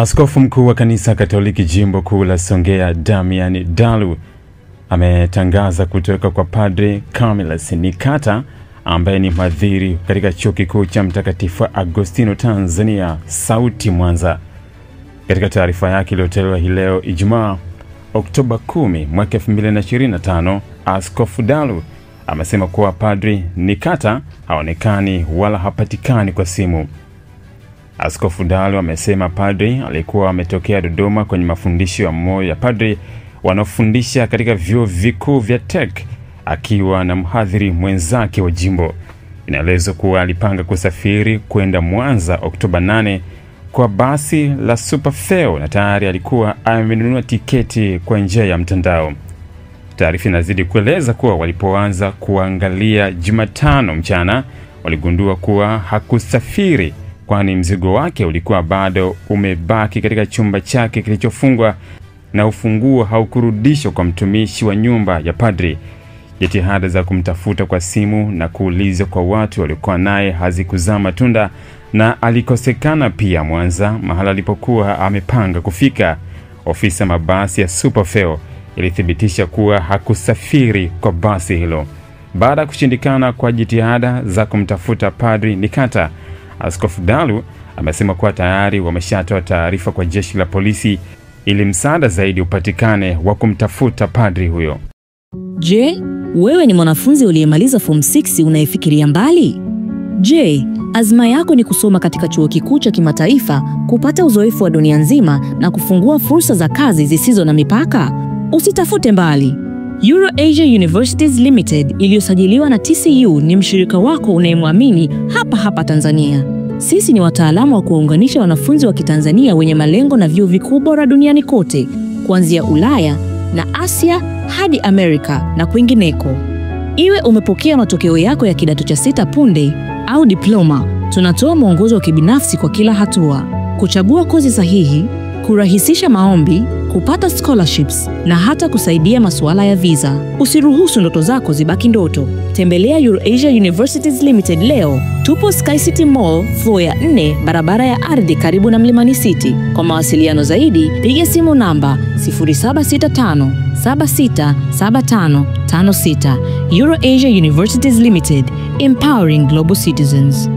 Askofu mkuu wa kanisa Katoliki jimbo kuu la Songea Damian Dalu ametangaza kutoweka kwa Padre Camillus Nikata ambaye ni mhadhiri katika chuo kikuu cha Mtakatifu Agostino Tanzania Sauti Mwanza. Katika taarifa yake iliyotolewa hii leo Ijumaa Oktoba 10 mwaka 2025, Askofu Dalu amesema kuwa Padre Nikata haonekani wala hapatikani kwa simu. Askofu Dalu amesema padri alikuwa ametokea Dodoma kwenye mafundisho ya moyo ya padri wanaofundisha katika vyuo vikuu vya TEC akiwa na mhadhiri mwenzake wa jimbo. Inaelezwa kuwa alipanga kusafiri kwenda Mwanza Oktoba 8 kwa basi la Superfeo na tayari alikuwa amenunua tiketi kwa njia ya mtandao. Taarifa inazidi kueleza kuwa walipoanza kuangalia Jumatano mchana waligundua kuwa hakusafiri, kwani mzigo wake ulikuwa bado umebaki katika chumba chake kilichofungwa na ufunguo haukurudishwa kwa mtumishi wa nyumba ya padri. Jitihada za kumtafuta kwa simu na kuuliza kwa watu waliokuwa naye hazikuzaa matunda na alikosekana pia Mwanza, mahala alipokuwa amepanga kufika. Ofisa mabasi ya Superfeo ilithibitisha kuwa hakusafiri kwa basi hilo. Baada ya kushindikana kwa jitihada za kumtafuta Padri Nikata, Askofu Dalu amesema kuwa tayari wameshatoa taarifa kwa jeshi la polisi ili msaada zaidi upatikane wa kumtafuta padri huyo. Je, wewe ni mwanafunzi uliyemaliza form 6 unayefikiria mbali? Je, azma yako ni kusoma katika chuo kikuu cha kimataifa, kupata uzoefu wa dunia nzima na kufungua fursa za kazi zisizo na mipaka? Usitafute mbali. EuroAsia Universities Limited iliyosajiliwa na TCU ni mshirika wako unayemwamini hapa Tanzania. Sisi ni wataalamu wa kuunganisha wanafunzi wa Kitanzania wenye malengo na vyuo vikuu bora duniani kote, kuanzia Ulaya na Asia hadi Amerika na kwingineko. Iwe umepokea matokeo yako ya kidato cha 6 punde au diploma, tunatoa mwongozo wa kibinafsi kwa kila hatua, kuchagua kozi sahihi, kurahisisha maombi, kupata scholarships na hata kusaidia masuala ya visa. Usiruhusu ndoto zako zibaki ndoto. Tembelea EuroAsia Universities Limited leo. Tupo Sky City Mall, floor ya 4, barabara ya ardhi karibu na Mlimani City. Kwa mawasiliano zaidi, piga simu namba 0765 767556. EuroAsia Universities Limited, empowering global citizens.